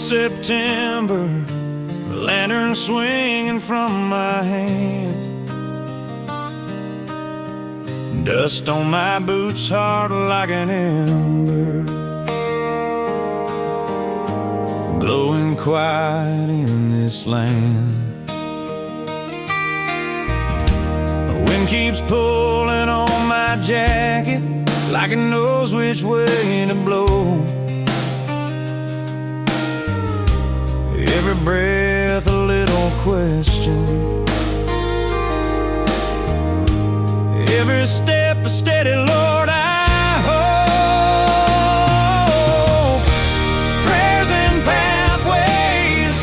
September, a lantern swinging from my hand, dust on my boots hard like an ember, glowing quiet in this land. The wind keeps pulling on my jacket like it knows which way to blow. Every breath a little question, every step a steady, Lord, I hope. Prayers and pathways,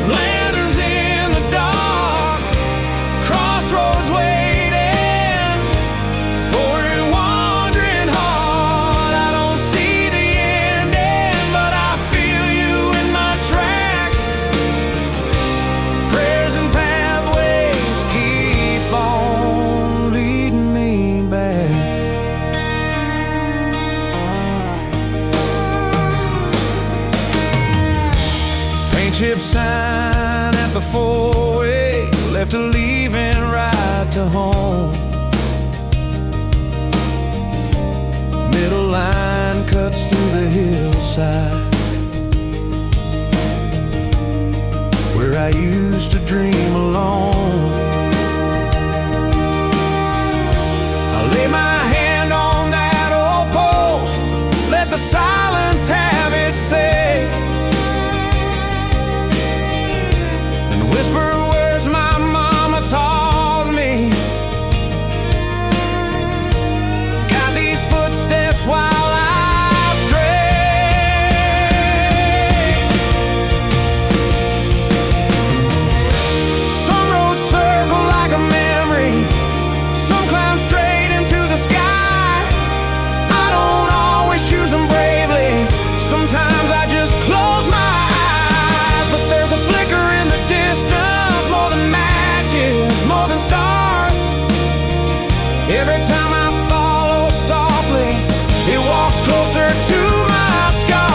lanterns in the dark, crossroads waiting for a wandering heart. I don't see the ending, but I feel you in my tracks. Prayers and pathways keep on leading me back. Paint chip sign at the four-way, left a leaving right to home. Middle line cuts through the hillside where I used to dream alone. I lay my hand on that old post, let the silence have its say, and whisper words my mama taught me. Guide these footsteps while I stray. Some roads circle like a memory, some climb straight into the sky. I don't always choose them bravely, sometimes I just close my eyes. But there's a flicker in the distance, more than matches, more than stars. Every time I follow softly, it walks closer to my scar.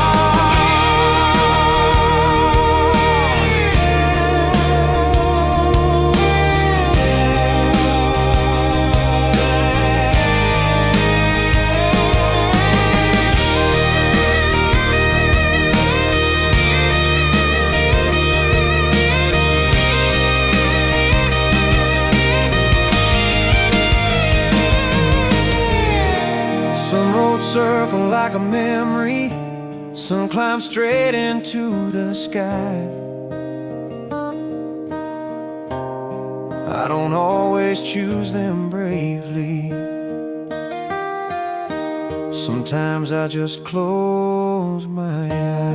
Some roads circle like a memory, some climb straight into the sky. I don't always choose them bravely, sometimes I just close my eyes.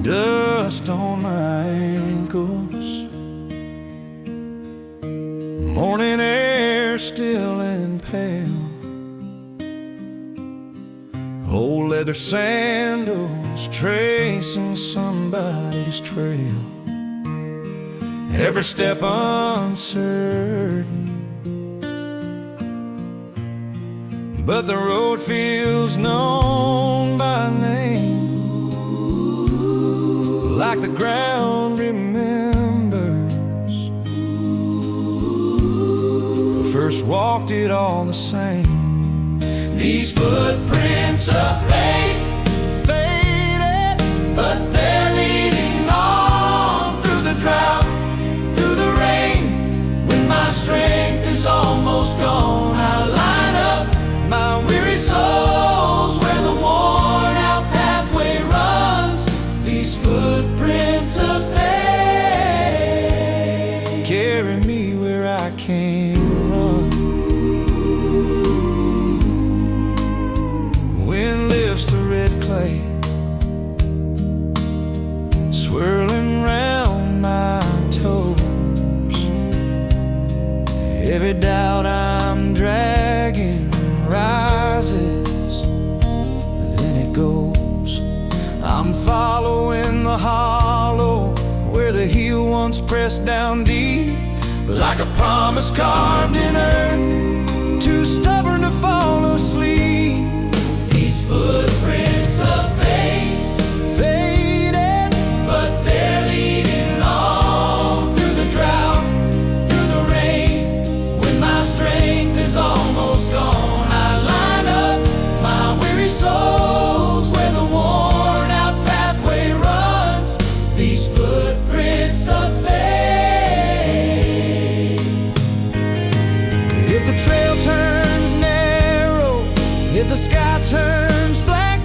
Dust on my ankles, morning air still and pale, old leather sandals tracing somebody's trail, every step uncertain, but the road feels known by name, like the ground remembers who first walked it all the same. These footprints of faith, faded, but they're leading on through the drought, through the rain, carry me where I can't run. Wind lifts the red clay, swirling round my toes. Every doubt I'm dragging rises, then it goes. I'm following the hollow where the heel once pressed down deep, like a promise carved in earth, too stubborn to fall asleep. These footprints of faith, faded, but they're leading on through the drought, through the rain. When my strength is almost gone, I line up my weary souls where the worn out pathway runs. These footprints of faith. If the trail turns narrow, if the sky turns black,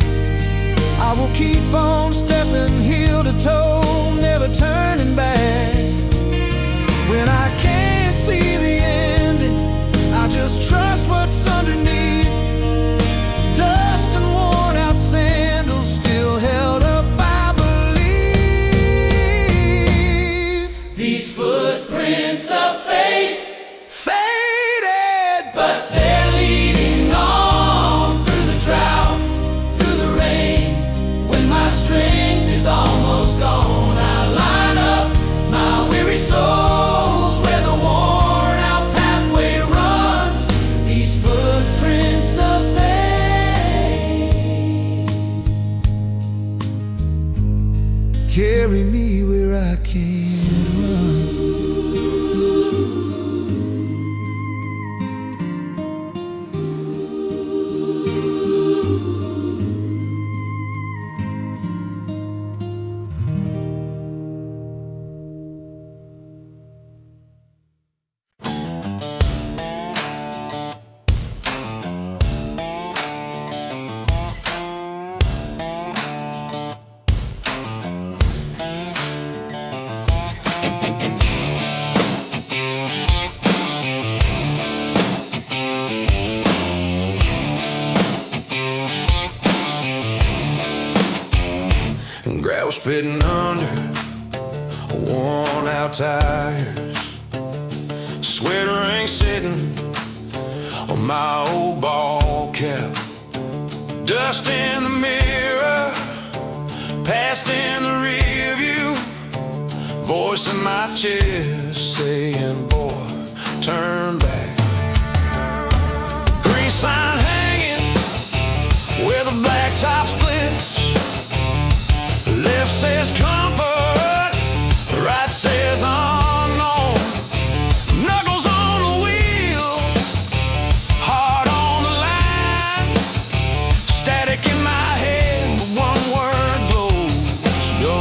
I will keep on stepping heel to toe, never turning back. When I can't see the ending, I just trust what's underneath. Dust and worn out sandals still held up, I believe. These footprints of faith, faded, but they're leading on through the drought, through the rain. When my strength is almost gone, I line up my weary souls where the worn out pathway runs. These footprints of faith carry me where I can't run. And gravel spitting under worn out tires. Sweater ain't sitting on my old ball cap. Dust in the mirror, past in the rear view. Voice in my chest saying, boy, turn back. Green sign hanging where the blacktop splits. Left says comfort, right says unknown. Knuckles on the wheel, heart on the line. Static in my head, but one word glows, go.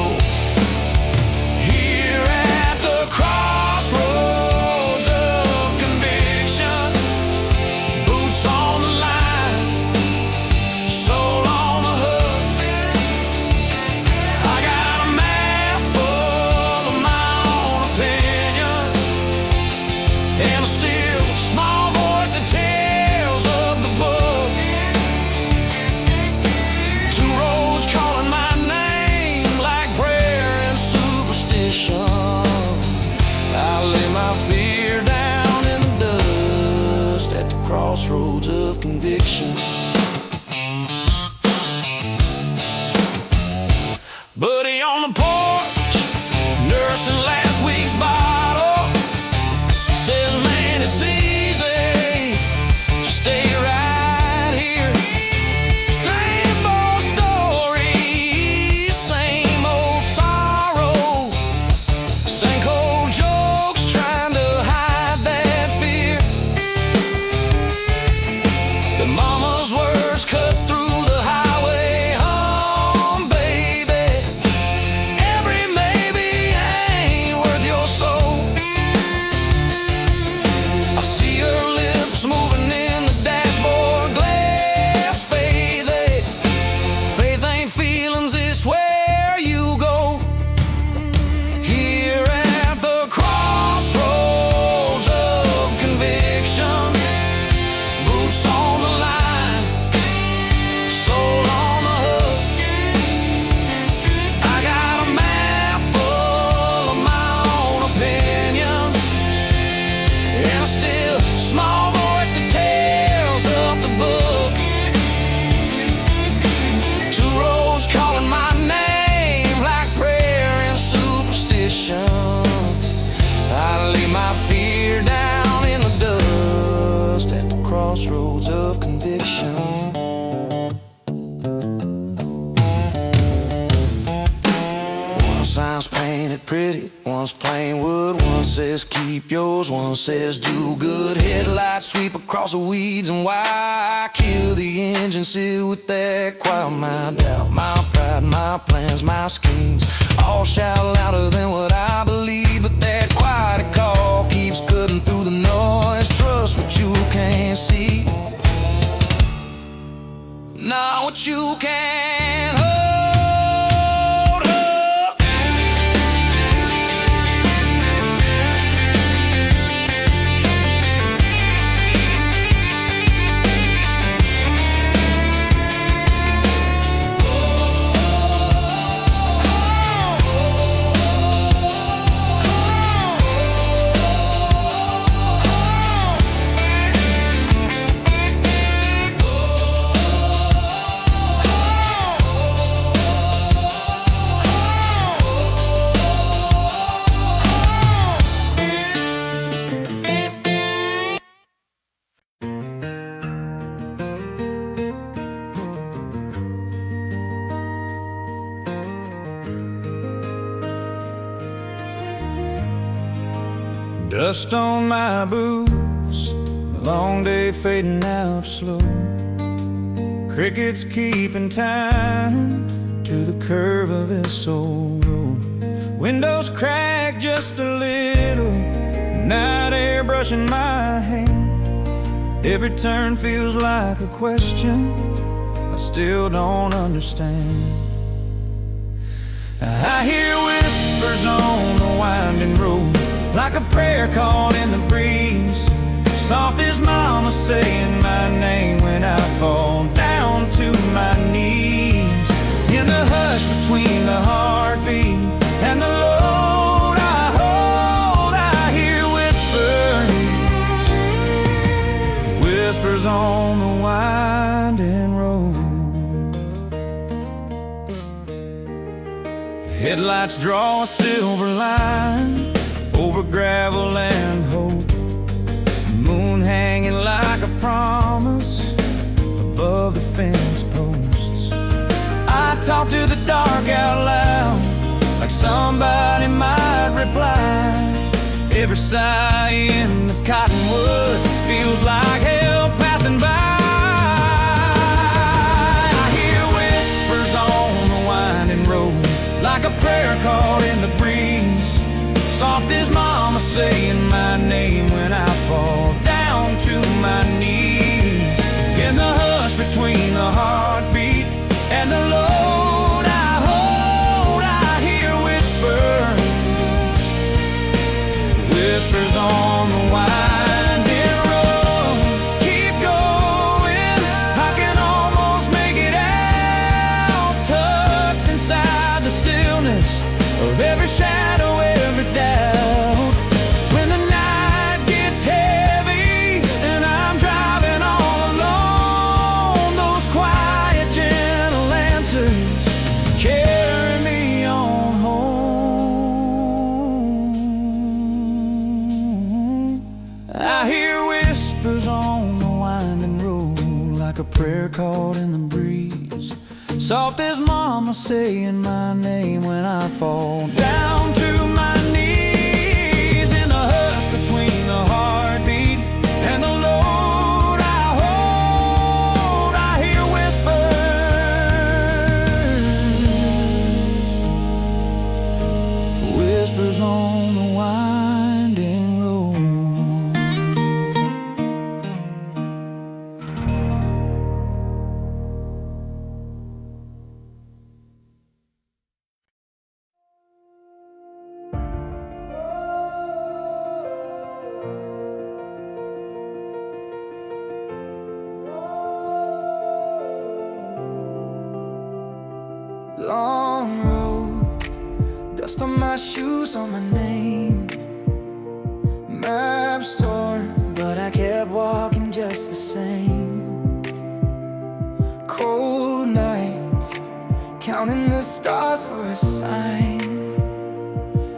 Here at the crossroads of conviction, boots on the line, soul on the hook. I got a map full of my own opinions, and a still small voice that tells of the book. Two roads calling my name like prayer and superstition. I lay my fear down in the dust at the crossroads of conviction. Buddy on the porch, nursing last week's bottle, says, man, it's easy, just stay right here. Same old story, same old sorrow, same cold jokes trying to hide that fear. The mama's a still small voice that tells up the book. Two roads calling my name like prayer and superstition. I lay my fear down in the dust at the crossroads of conviction. Signs painted pretty, one's plain wood, one says keep yours, one says do good. Headlights sweep across the weeds, and why I kill the engine, sit with that quiet. My doubt, my pride, my plans, my schemes all shout louder than what I believe. But that quiet call keeps cutting through the noise. Trust what you can't see, not what you can't hold. Dust on my boots, a long day fading out slow. Crickets keeping time to the curve of this old road. Windows crack just a little, night air brushing my hand. Every turn feels like a question I still don't understand. I hear whispers on the winding road, like a prayer called in the breeze. Soft as mama saying my name when I fall down to my knees. In the hush between the heartbeat and the load I hold, I hear whispers, whispers on the winding road. Headlights draw a silver line over gravel and hope, moon hanging like a promise above the fence posts. I talk to the dark out loud, like somebody might reply. Every sigh in the cottonwoods feels like hell passing by. I hear whispers on the winding road, like a prayer called in the breeze. Soft as mama saying my name when I fall down to my knees. In the hush between the heartbeat and the load I hold, I hear whispers, whispers on the winding road. Keep going, I can almost make it out, tucked inside the stillness of every shadow, every doubt. When the night gets heavy and I'm driving all alone, those quiet, gentle answers carry me on home. I hear whispers on the winding road, like a prayer called in the breeze. Soft as mama saying my name when I fall down to my knees. In the hush between the heartbeat and the load I hold, I hear whispers, whispers on the winding road. Long road, dust on my shoes, on my name. Maps torn, twice the same. Cold nights, counting the stars for a sign.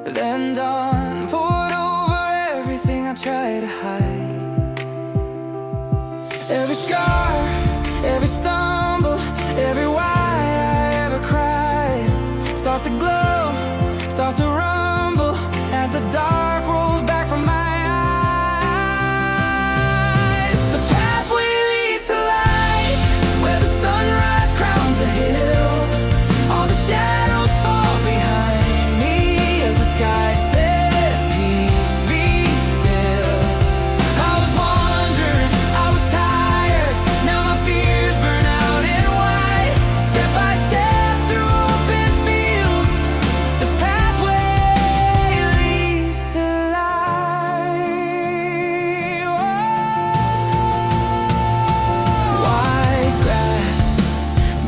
Then dawn poured over everything I tried to hide. Every scar, every stumble, every why I ever cried starts to glow, starts to rumble as the dark rolls back from my eyes. The pathway leads to light, where the sunrise crowns the hill. All the shadows fall behind me as the sky says, peace, be still. I was wandering, I was tired, now my fears burn out in white. Step by step through open fields, the pathway leads to light. White grass,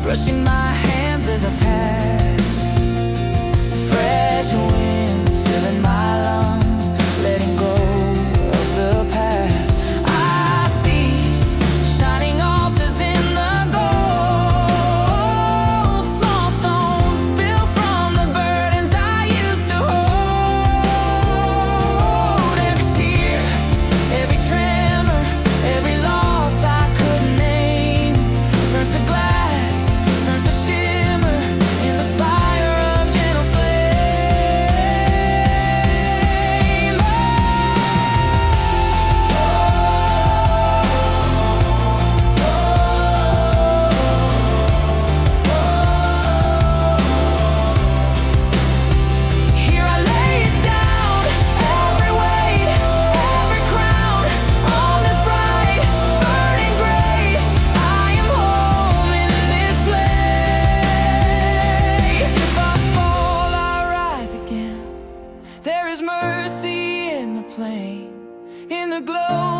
brushing my hands as I pass. Fresh wind filling my lungs, letting go of the past. I see shining altars in the gold. Small stones built from the burdens I used to hold. Every tear, every tremor, every loss I couldn't name turns to glass, turns to shimmer in the fire of gentle flame. Here I lay it down, every weight, every crown, on this bright, burning grace. I am home in this place. If I fall, I rise again. There is mercy in the plain, in the glow